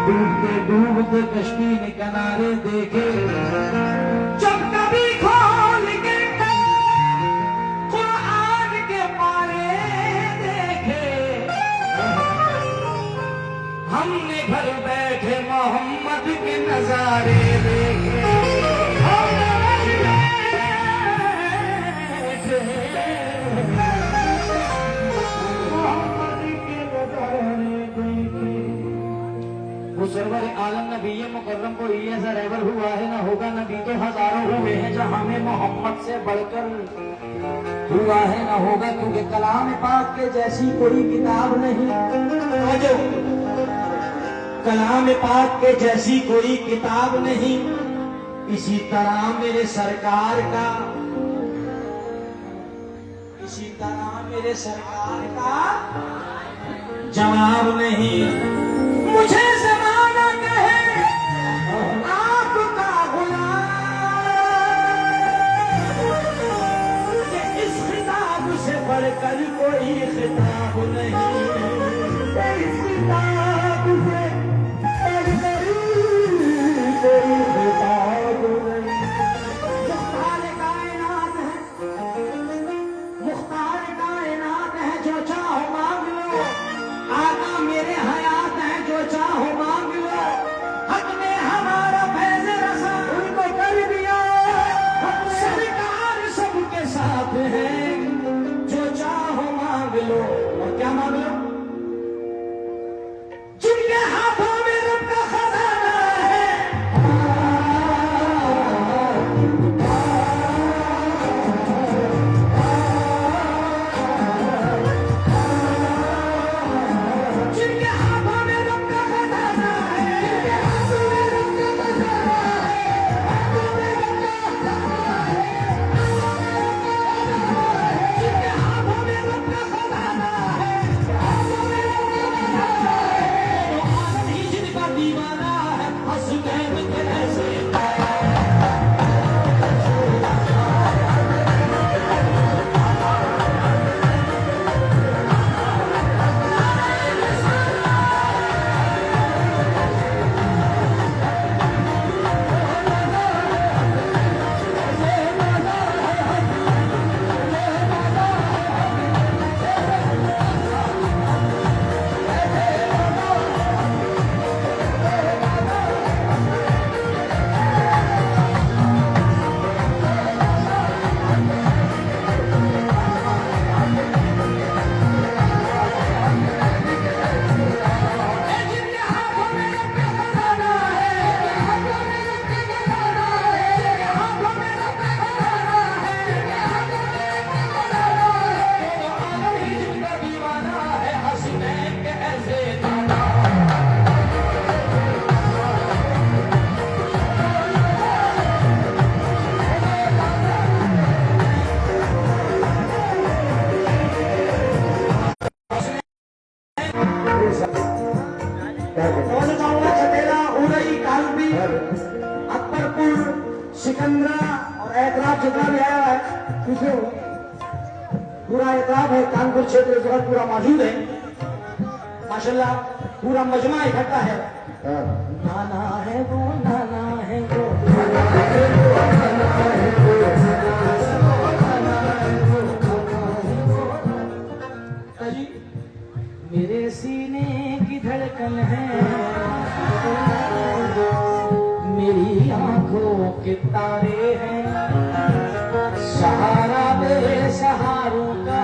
डूबते डूबते कश्ती ने किनारे देखे, जब कभी खोल के कुरान के पारे देखे, हमने घर बैठे मोहम्मद के नजारे देखे। सरवर आलम नबी मुकर्रम को ऐसा रहबर हुआ है ना होगा, नबी तो हजारों हुए हैं जहां में मोहम्मद से बढ़कर हुआ है ना होगा, क्योंकि कलाम पाक के जैसी कोई किताब नहीं। जो कलाम पाक के जैसी कोई किताब नहीं, इसी तरह मेरे सरकार का, इसी तरह मेरे सरकार का जवाब नहीं। मुझे जमाना कहे आपका गुलाम, कि इस खिताब से बढ़कर कोई खिताब नहीं, इस खिताब से बढ़कर कोई खिताब नहीं। मुख्तार कायनात है, मुख्तार कायनात है, जो चाहो मांग लो। आका मेरे हयात है, जो चाहो मांग लो। हक ने हमारा फैज़ रसा उनको कर दिया, सरकार सबके साथ है, जो चाहो मांग लो। और क्या मांग लो? जिनके हाथों में रब का खजाना है, जिनके हाथों में रब का खजाना है, जिनके हाथों में रब का खजाना है, हाथों में रब का खजाना है, जिनके हाथों में रब का खजाना है, हाथों में रब का खजाना है, तो आलम ही जिनका दीवाना है, हसनैन के ऐसे अकबरपुर, सिकंदरा और एतराफ जितना भी आया है, पीछे पूरा एतराफ है, कानपुर क्षेत्र इस वक्त पूरा मौजूद है। माशाल्लाह पूरा मजमा इकट्ठा है। नाना है वो, नाना है वो, नाना है वो, नाना है वो, नाना है वो, जी मेरे सीने की धड़कन है, मेरी आंखों के तारे हैं, सहारा मेरे सहारों का,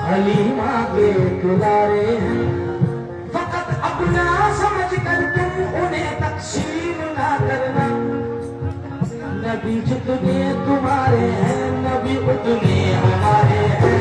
हलीमा के दुलारे हैं। फकत अपना समझ कर तुम उन्हें तकसीम ना करना, नबी जितने तुम्हारे हैं, नबी उतने हमारे हैं।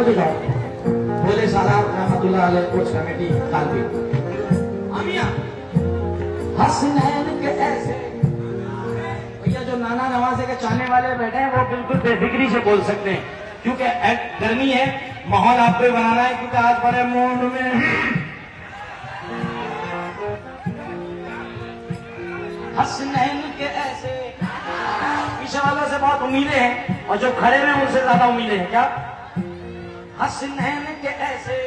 दिखाओ। बोले सारा रहमतुल्लाह अलैह कोच कमेटी कालवी आमिया हसनैन के ऐसे। भैया जो नाना नवाजे के चाहने वाले बैठे हैं वो बिल्कुल बेफिक्री से बोल सकते हैं, क्योंकि गर्मी है, माहौल आपको ही बनाना है, क्योंकि आज बड़े मूड में। हसनैन के ऐसे, पीछे वालों से बहुत उम्मीदें हैं और जो खड़े में उनसे ज्यादा उम्मीदें हैं। क्या हसनैन के ऐसे,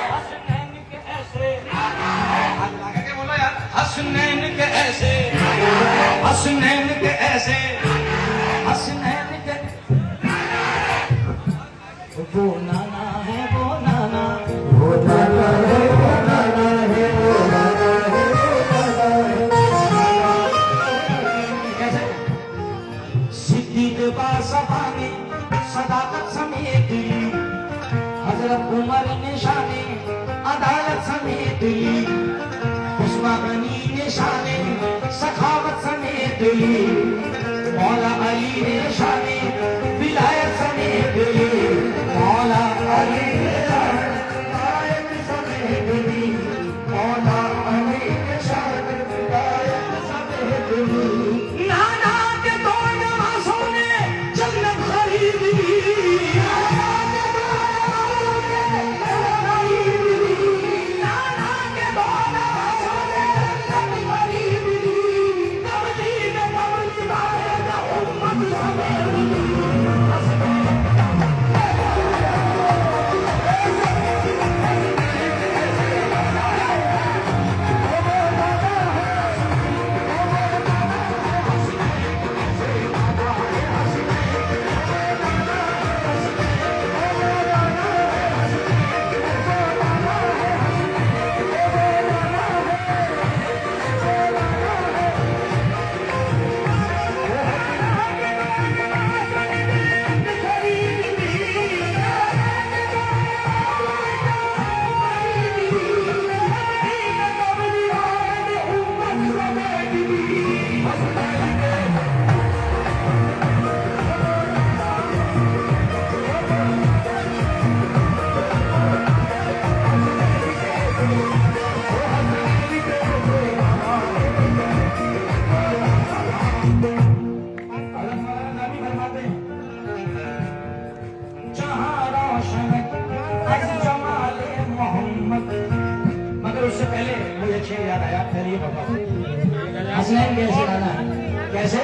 हसनैन के ऐसे, बोलो यार, हसनैन के ऐसे, हसनैन के ऐसे, हसनैन के वो नाना है, वो नाना, वो नाना है, वो नाना है, वो नाना है। कैसे सिद्दीक बासबाने सदाकत समेत ली, हजरत उमर ने शाने अदालत समेत ली, उस्मान गनी ने शाने सखावत समेत ली, मौला अली ने शाने विलायत समेत ली, मौला अली ने शाने विलायत समेत ली, मौला अली ने शाने विलायत समेत ली। नाना के दो नवाजों ने जन्नत खरीद ली, हसनैन कैसे गाना है? कैसे?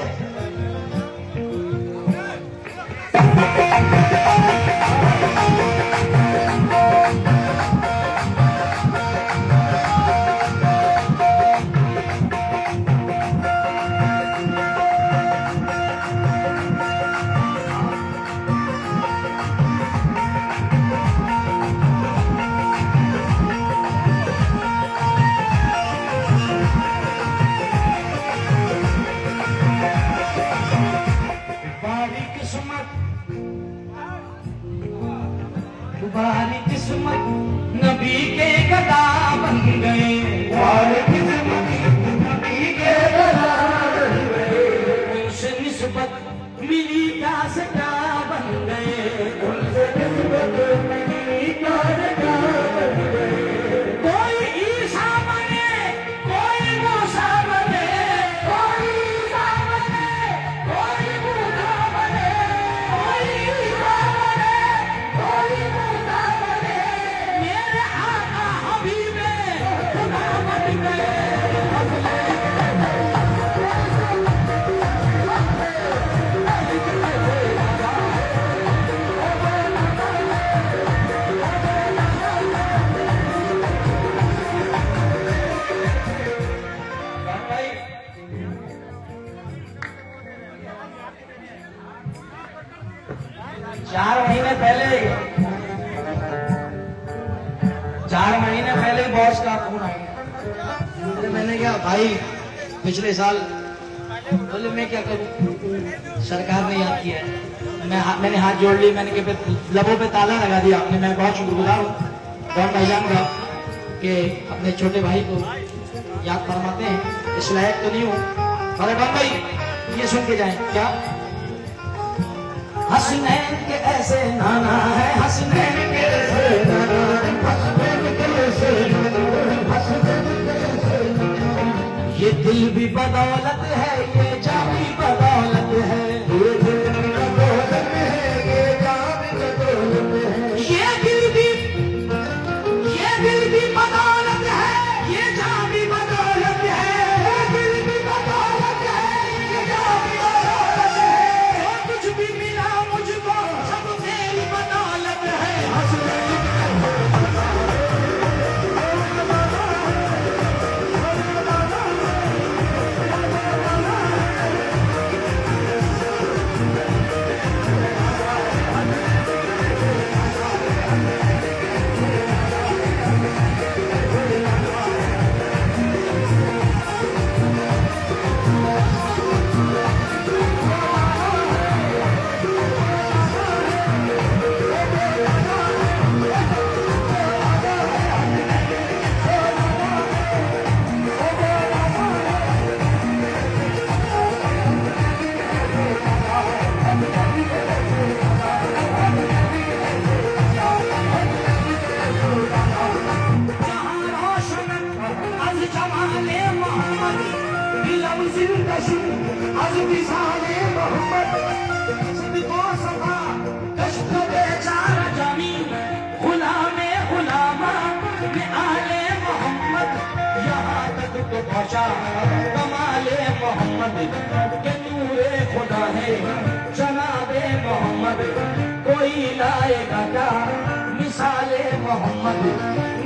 तुम्हारी किस्मत नबी के गदा बन गए, तुम्हारी किस्मत नबी के गदा बन गए, उनसे निस्बत मिली क्या से क्या बन गए, उनसे निस्बत मिली क्या से क्या बन गए। कोई ईसा बने, कोई मूसा बने, कोई ईसा बने, कोई मूसा बने, कोई ईसा बने, कोई मूसा बने, मेरे आका हबीबे खुदा बन गए। चार महीने पहले बॉस का फोन आया। अरे मैंने क्या भाई, पिछले साल बोले मैं क्या करूं, सरकार ने याद किया है। मैंने हाथ जोड़ ली, मैंने के लबों पे ताला लगा दिया आपने। मैं बहुत शुक्रगुजार हूँ डॉन भाईजान का कि अपने छोटे भाई को याद फरमाते हैं। इस लायक तो नहीं हूँ, अरे डॉन भाई ये सुन के जाए क्या। हसनैन के ऐसे नाना है, हसनैन के ऐसे नाना है, हसनैन के ऐसे नाना है, हसनैन के ऐसे नाना है। ये दिल भी बदौलत है, ये जान भी बदौलत है, ये दिल भी बदौलत है, ये जान भी बदौलत है। ये दिल भी बदौलत है, ये जान भी बदौलत है, ये दिल भी बदौलत है, ये जान भी बदौलत है। जो कुछ भी मिला मुझको सब तेरी बदौलत है, हसनैन पहुंचा कमाले मोहम्मद के नूरे खुदा है जनाबे मोहम्मद, कोई लाएगा क्या मिसाले मोहम्मद,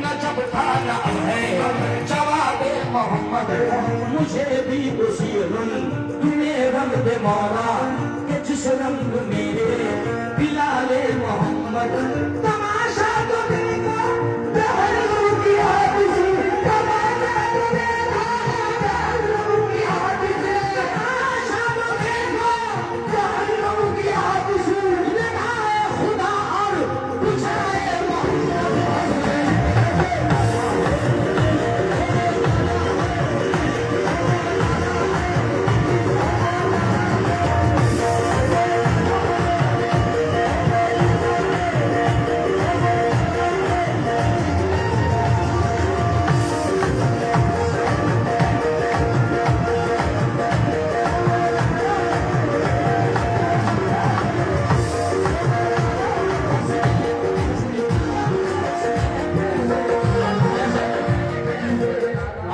न जब था न अब है जवाबे मोहम्मद। मुझे भी उसी रंग तुम्हें रंग दे मौला के जिस रंग मेरे बिलाले मोहम्मद। तमाशा तो देखो पहलू की आतिशी, तमाशा तो देखो पहलू की आतिशी, तमाशा तो देखो पहलू की आतिशी, लगाए खुदा और बिछाए मोहम्मद।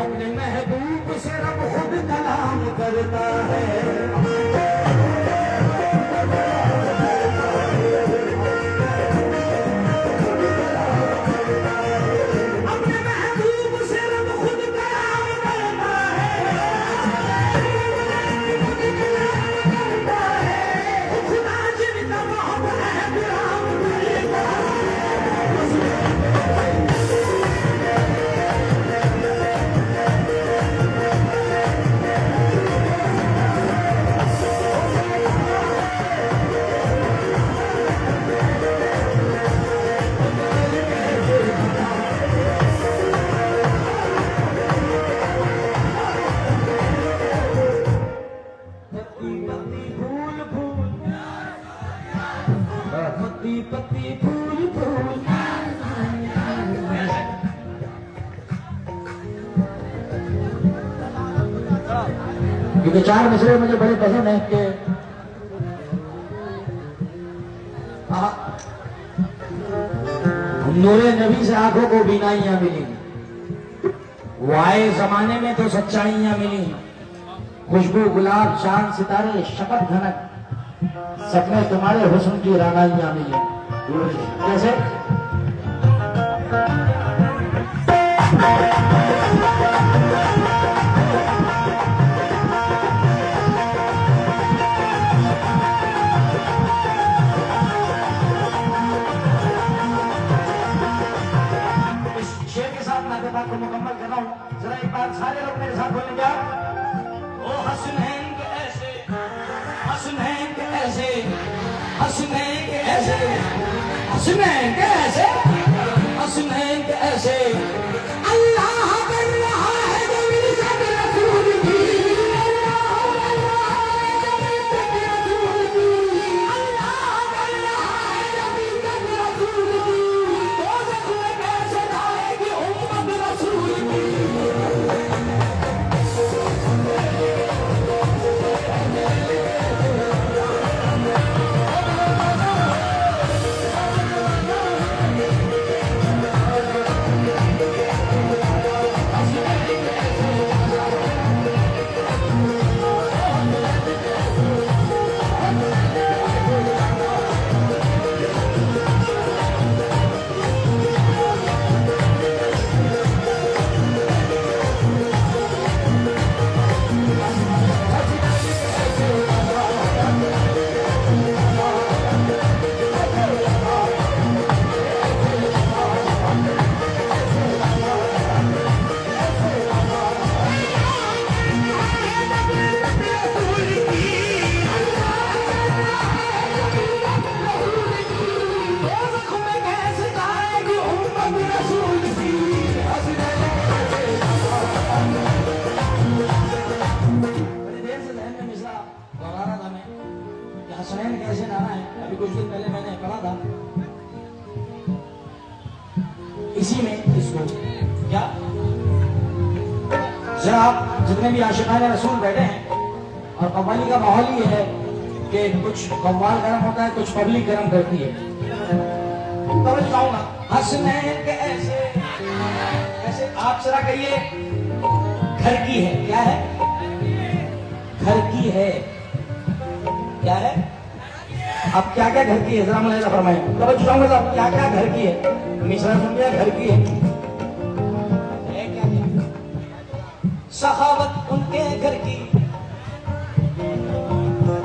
अपने महबूब से रब खुद कलाम करता है, अपने महबूब से रब खुद कलाम करता है, खुदा जिनका मोहब्बत है गुलाम करता पत्ती पत्ती फूल फूल। क्योंकि चार मिसरे मुझे बड़े पसंद है कि नूरे नबी से आंखों को बीनाइयां मिली, वो आए जमाने में तो सच्चाइयां मिली, खुशबू गुलाब चांद सितारे शपथ घनक सपने तुम्हारे हुस्न की रानाइयां मिली। कैसे इस शेर के साथ मैं बात को मुकम्मल कर रहा हूं, जरा एक बार सारे लोग मेरे साथ बोलेंगे। ओ हसनैन के ऐसे, हसनैन के ऐसे, हसनैन के ऐसे, हसनैन के ऐसे, हसनैन के ऐसे अल्लाह कर रहा है जमीन सब रसूल की, अल्लाह कर रहा है जमीन सब रसूल की, अल्लाह इसी में इसको क्या जरा आप जितने भी आशिकान रसूल बैठे हैं, और कव्वाली का माहौल ये है कि कुछ कव्वाल गर्म होता है, कुछ पब्लिक गर्म करती है। तो मैं चाहूंगा हसनैन के ऐसे ऐसे आप जरा कहिए घर की है, क्या है? घर की है, क्या है? अब क्या क्या घर की है जरा मुझे फरमाएं। तो मैं चाहूंगा साहब क्या क्या घर की है? मिश्रा सुन लिया, घर की है क्या क्या? सखावत उनके घर की,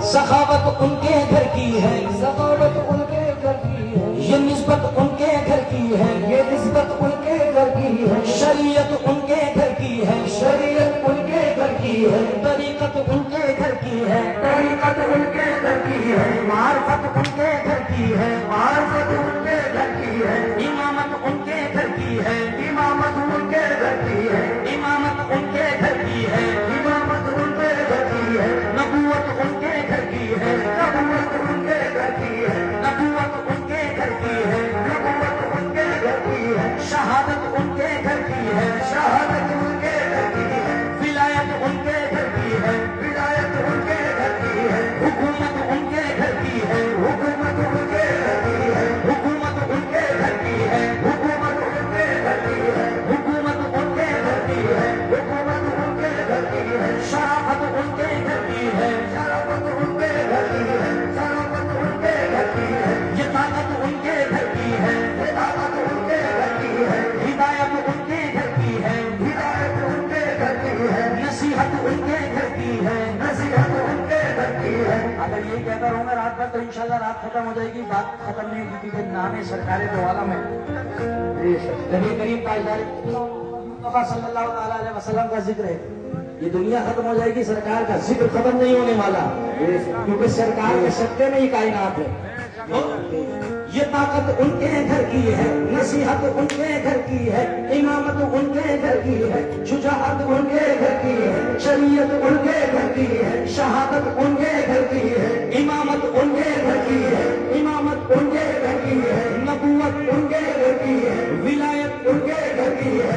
सखावत उनके घर की है, सखावत उनके घर की है, ये निस्बत उनके घर की है, ये निस्बत उनके घर की है, शरीयत उनके घर की है, शरीयत उनके घर की है, तरीकत उनके घर की है, तरीकत उनके घर की है, मार्फत उनके घर की है, मार्फत उनके घर की है, इमामत उनके घर की है, इमामत उनके घर की है, इमामत उनके घर की है, इमामत उनके घर की है, नबूवत उनके घर की है, नबूवत उनके घर की है, नबूवत उनके घर की है, नबूवत उनके घर की है, शहादत उनके घर की है, शहादत उनके घर की है, विलायत उनके घर की है, विलायत उनके घर की है, हुकूमत उनके घर की है, हुकूमत उनके घर की है, हुकूमत उनके घर की है, हुकूमत उनके घर की है, हुकूमत उनके घर की है, हुकूमत उनके घर की है, शराफत उनके घर की है, शराफत उनके घर की है, शराफत उनके घर की है, ये ताकत उनके घर की है, ये ताकत उनके घर की है, हिदायत उनके घर की है, हिदायत उनके घर की है, नसीहत उनके घर की है, नसीहत उनके घर की है। अगर ये कहता रहूंगा रात भर तो इंशाल्लाह रात खत्म हो जाएगी, बात खत्म नहीं होगी, क्योंकि नाम सरकार दो आलम है। नबी करीम ताजदार सल्लल्लाहु अलैहि वसल्लम का जिक्र है, ये दुनिया खत्म हो जाएगी, सरकार का जिक्र खत्म नहीं होने वाला, क्योंकि सरकार के सत्य में ही कायनात है। ये ताकत उनके घर की है, नसीहत उनके घर की है, इमामत उनके घर की है, शुजाअत उनके घर की है, शरीयत उनके घर की है, शहादत उनके घर की है, इमामत उनके घर की है, इमामत उनके घर की है, नबूवत उनके घर की है, विलायत उनके घर की है,